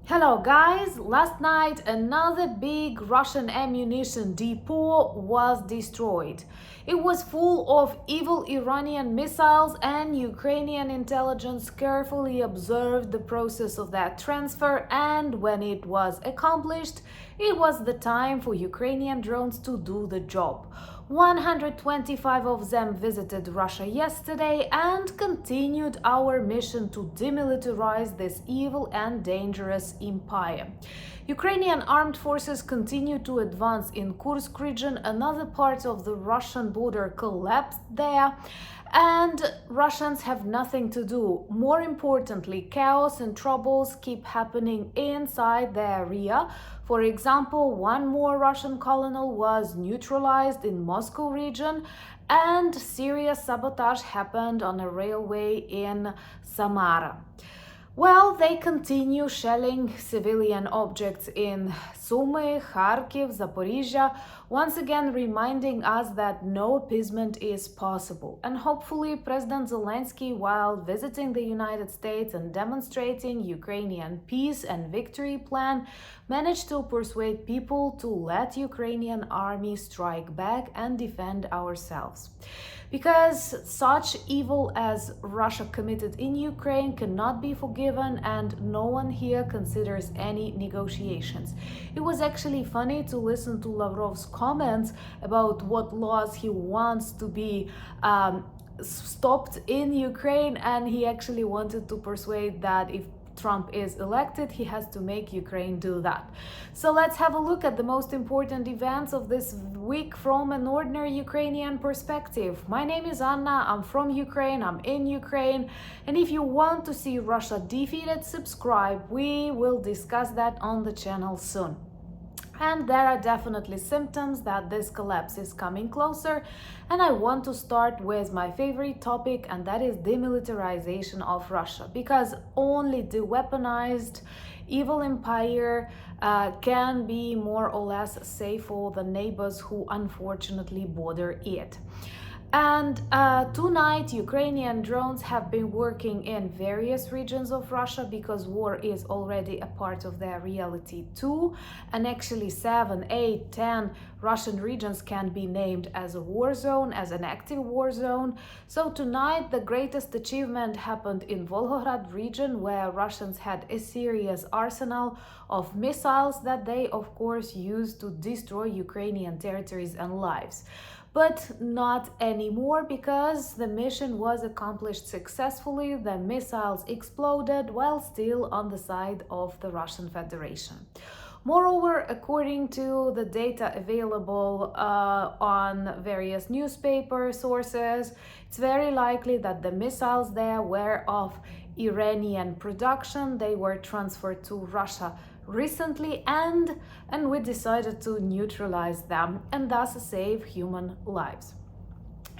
Hello guys, last night another big Russian ammunition depot was destroyed. It was full of evil Iranian missiles, and Ukrainian intelligence carefully observed the process of that transfer, and when it was accomplished, it was the time for Ukrainian drones to do the job. 125 of them visited Russia yesterday and continued our mission to demilitarize this evil and dangerous empire. Ukrainian armed forces continue to advance in Kursk region. Another part of the Russian border collapsed there, and Russians have nothing to do. More importantly, chaos and troubles keep happening inside the area. For example, one more Russian colonel was neutralized in Moscow region, and serious sabotage happened on a railway in Samara. Well, they continue shelling civilian objects in Sumy, Kharkiv, Zaporizhia, once again reminding us that no appeasement is possible. And hopefully President Zelensky, while visiting the United States and demonstrating Ukrainian peace and victory plan, managed to persuade people to let Ukrainian army strike back and defend ourselves. Because such evil as Russia committed in Ukraine cannot be forgiven, and no one here considers any negotiations. It was actually funny to listen to Lavrov's comments about what laws he wants to be stopped in Ukraine, and he actually wanted to persuade that if Trump is elected, he has to make Ukraine do that. So let's have a look at the most important events of this week from an ordinary Ukrainian perspective. My name is Anna, I'm from Ukraine, I'm in Ukraine, and if you want to see Russia defeated, subscribe. We will discuss that on the channel soon. And there are definitely symptoms that this collapse is coming closer, and I want to start with my favorite topic, and that is demilitarization of Russia, because only the weaponized evil empire can be more or less safe for the neighbors who unfortunately border it. And tonight, Ukrainian drones have been working in various regions of Russia because war is already a part of their reality too. And actually 7, 8, 10 Russian regions can be named as a war zone, as an active war zone. So tonight, the greatest achievement happened in Volgograd region, where Russians had a serious arsenal of missiles that they, of course, used to destroy Ukrainian territories and lives. But not anymore, because the mission was accomplished successfully. The missiles exploded while still on the side of the Russian Federation. Moreover, according to the data available on various newspaper sources, it's very likely that the missiles there were of Iranian production. They were transferred to Russia recently, and we decided to neutralize them and thus save human lives.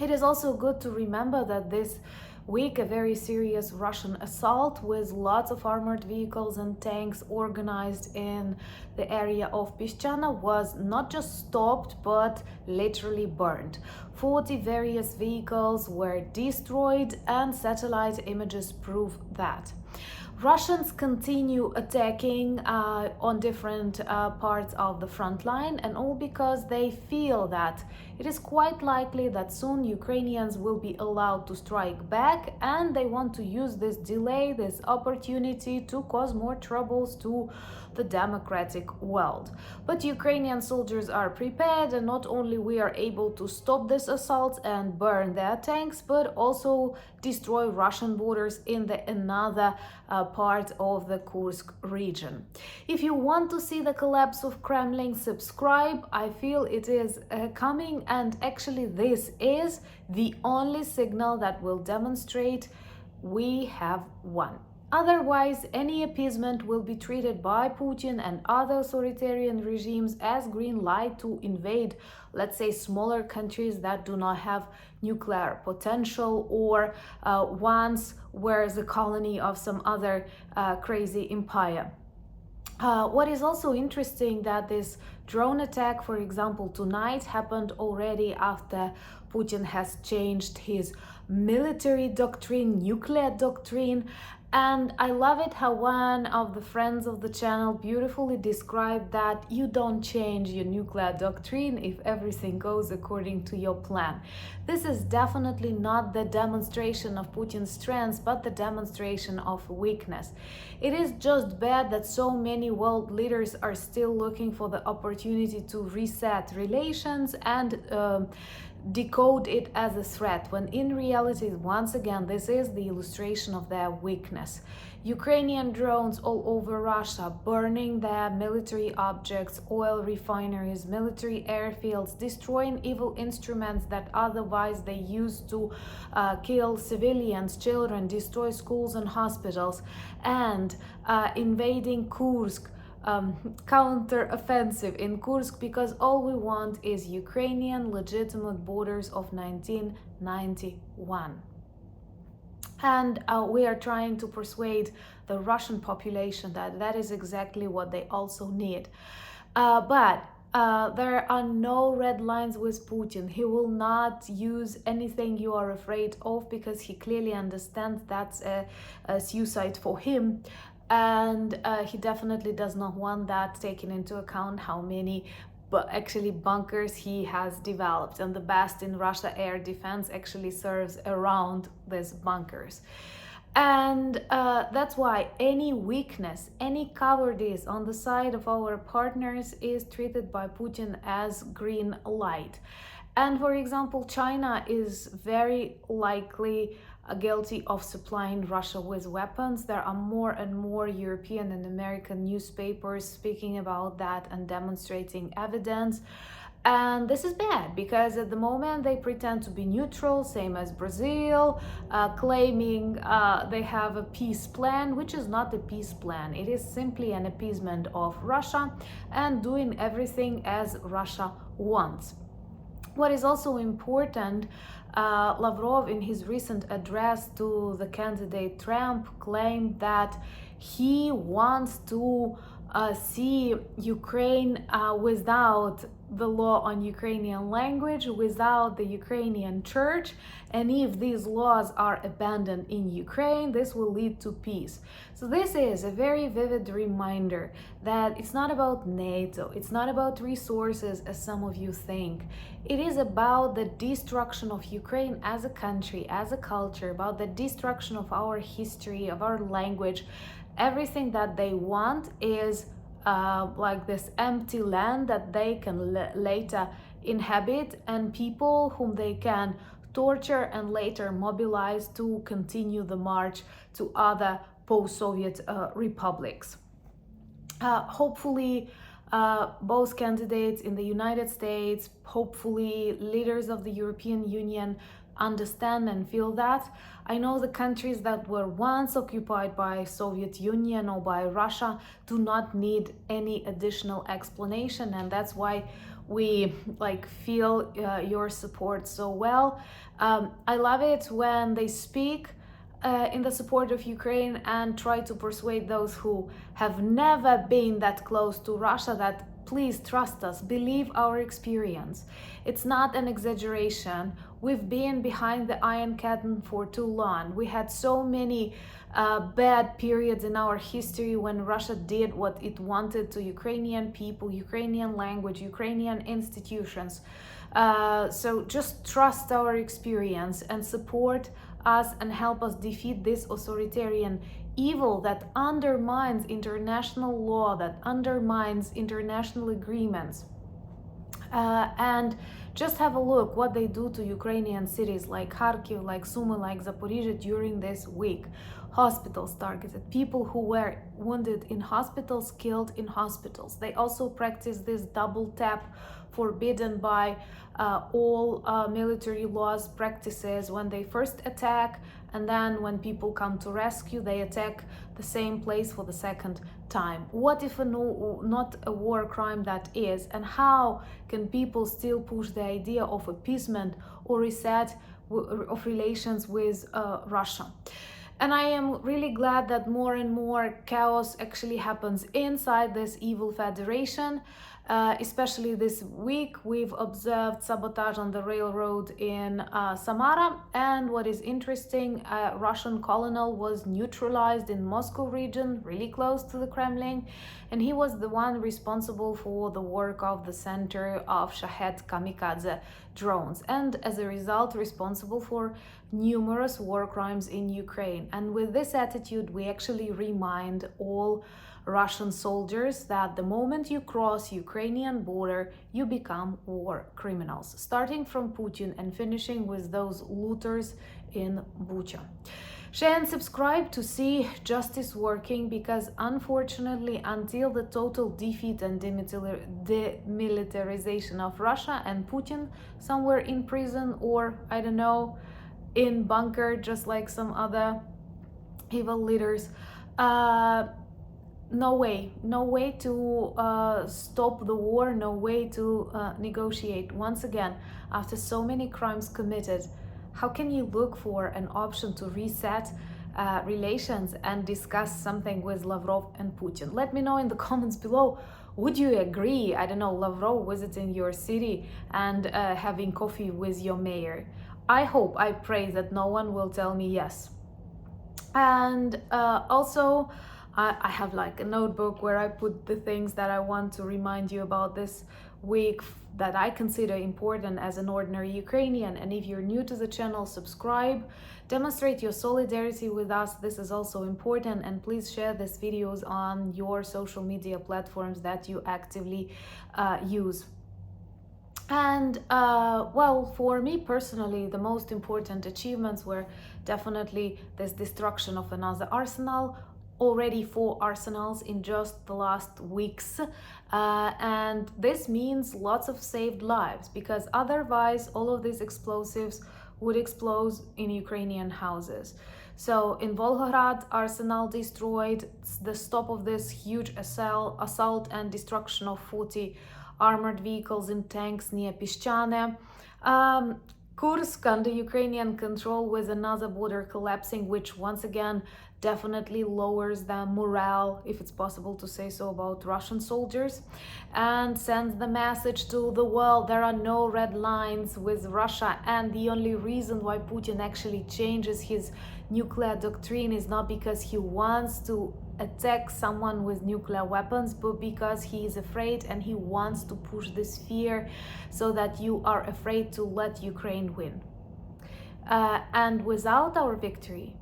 It is also good to remember that this week a very serious Russian assault with lots of armored vehicles and tanks organized in the area of Pischana was not just stopped but literally burned. 40 various vehicles were destroyed, and satellite images prove that. Russians continue attacking on different parts of the front line, and all because they feel that it is quite likely that soon Ukrainians will be allowed to strike back, and they want to use this delay, this opportunity to cause more troubles to the democratic world. But Ukrainian soldiers are prepared, and not only we are able to stop this assault and burn their tanks, but also destroy Russian borders in the another part of the Kursk region. If you want to see the collapse of Kremlin, subscribe. I feel it is coming, and actually this is the only signal that will demonstrate we have won. Otherwise, any appeasement will be treated by Putin and other authoritarian regimes as green light to invade, let's say, smaller countries that do not have nuclear potential, or ones where the colony of some other crazy empire. What is also interesting that this drone attack, for example, tonight happened already after Putin has changed his military doctrine, nuclear doctrine, And I love it how one of the friends of the channel beautifully described that you don't change your nuclear doctrine if everything goes according to your plan. This is definitely not the demonstration of Putin's strength, but the demonstration of weakness. It is just bad that so many world leaders are still looking for the opportunity to reset relations and decode it as a threat, when in reality, once again, this is the illustration of their weakness. Ukrainian drones all over Russia, burning their military objects, oil refineries, military airfields, destroying evil instruments that otherwise they use to kill civilians, children, destroy schools and hospitals, and invading Kursk, counter-offensive in Kursk, because all we want is Ukrainian legitimate borders of 1991. And we are trying to persuade the Russian population that that is exactly what they also need. But there are no red lines with Putin. He will not use anything you are afraid of, because he clearly understands that's a suicide for him. And he definitely does not want that, taking into account how many actually bunkers he has developed, and the best in Russia air defense actually serves around these bunkers. And that's why any weakness, any cowardice on the side of our partners is treated by Putin as green light. And for example, China is very likely guilty of supplying Russia with weapons. There are more and more European and American newspapers speaking about that and demonstrating evidence. And this is bad, because at the moment they pretend to be neutral, same as Brazil, claiming they have a peace plan, which is not a peace plan. It is simply an appeasement of Russia and doing everything as Russia wants. What is also important, Lavrov in his recent address to the candidate Trump claimed that he wants to see Ukraine without the law on Ukrainian language, without the Ukrainian church, and if these laws are abandoned in Ukraine, this will lead to peace. So this is a very vivid reminder that it's not about NATO, it's not about resources as some of you think. It is about the destruction of Ukraine as a country, as a culture, about the destruction of our history, of our language. Everything that they want is like this empty land that they can later inhabit, and people whom they can torture and later mobilize to continue the march to other post-Soviet republics. Hopefully, both candidates in the United States, hopefully leaders of the European Union, understand and feel that. I know the countries that were once occupied by Soviet Union or by Russia do not need any additional explanation, and that's why we feel your support so well. I love it when they speak in the support of Ukraine and try to persuade those who have never been that close to Russia that please trust us, believe our experience. It's not an exaggeration. We've been behind the Iron Curtain for too long. We had so many bad periods in our history when Russia did what it wanted to Ukrainian people, Ukrainian language, Ukrainian institutions. So just trust our experience and support us and help us defeat this authoritarian evil that undermines international law, that undermines international agreements. And just have a look what they do to Ukrainian cities like Kharkiv, like Sumy, like Zaporizhzhia during this week. Hospitals targeted, people who were wounded in hospitals, killed in hospitals. They also practice this double tap forbidden by all military laws practices. When they first attack, and then when people come to rescue, they attack the same place for the second time. What if not a war crime that is? And how can people still push the idea of appeasement or reset of relations with Russia? And I am really glad that more and more chaos actually happens inside this evil federation. Especially this week, we've observed sabotage on the railroad in Samara. And what is interesting, a Russian colonel was neutralized in Moscow region, really close to the Kremlin. And he was the one responsible for the work of the center of Shahed kamikaze drones. And as a result, responsible for numerous war crimes in Ukraine. And with this attitude, we actually remind all Russian soldiers that the moment you cross Ukrainian border, you become war criminals, starting from Putin and finishing with those looters in Bucha. Share and subscribe to see justice working, because unfortunately, until the total defeat and demilitarization of Russia and Putin somewhere in prison, or I don't know, in bunker, just like some other evil leaders, no way to stop the war, no way to negotiate. Once again, after so many crimes committed, how can you look for an option to reset relations and discuss something with Lavrov and Putin? Let me know in the comments below. Would you agree, I don't know, Lavrov visiting your city and having coffee with your mayor? I hope, I pray that no one will tell me yes. And also, I have like a notebook where I put the things that I want to remind you about this week that I consider important as an ordinary Ukrainian. And if you're new to the channel, subscribe, demonstrate your solidarity with us. This is also important. And please share these videos on your social media platforms that you actively use. And well, for me personally, the most important achievements were definitely this destruction of another arsenal, already 4 arsenals in just the last weeks, and this means lots of saved lives, because otherwise all of these explosives would explode in Ukrainian houses. So in Volgograd, arsenal destroyed, the stop of this huge assault and destruction of 40 armored vehicles and tanks near Pischane. Kursk under Ukrainian control, with another border collapsing, which once again definitely lowers the morale, if it's possible to say so, about Russian soldiers, and sends the message to the world there are no red lines with Russia. And the only reason why Putin actually changes his nuclear doctrine is not because he wants to attack someone with nuclear weapons, but because he is afraid, and he wants to push this fear so that you are afraid to let Ukraine win. And without our victory,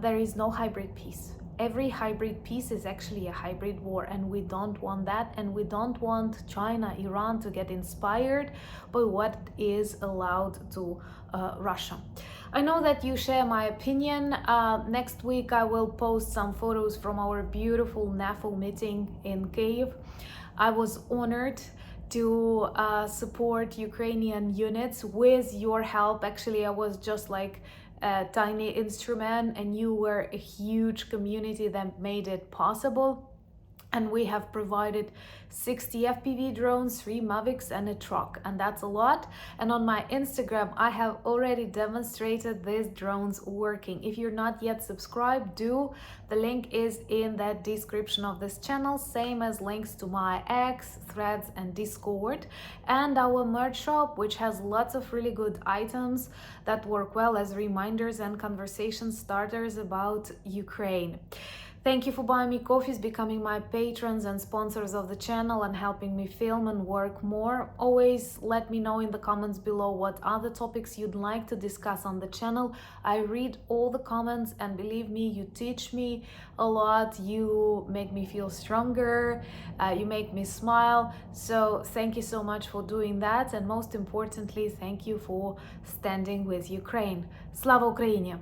there is no hybrid peace. Every hybrid peace is actually a hybrid war, and we don't want that. And we don't want China, Iran to get inspired by what is allowed to Russia. I know that you share my opinion. Next week I will post some photos from our beautiful NAFO meeting in Kyiv. I was honored to support Ukrainian units with your help. Actually, I was just like a tiny instrument, and you were a huge community that made it possible. And we have provided 60 FPV drones, 3 Mavics and a truck, and that's a lot. And on my Instagram, I have already demonstrated these drones working. If you're not yet subscribed, do. The link is in the description of this channel, same as links to my X, Threads and Discord, and our merch shop, which has lots of really good items that work well as reminders and conversation starters about Ukraine. Thank you for buying me coffees, becoming my patrons and sponsors of the channel, and helping me film and work more. Always let me know in the comments below what other topics you'd like to discuss on the channel. I read all the comments, and believe me, you teach me a lot. You make me feel stronger. You make me smile. So thank you so much for doing that. And most importantly, thank you for standing with Ukraine. Slava Ukraini!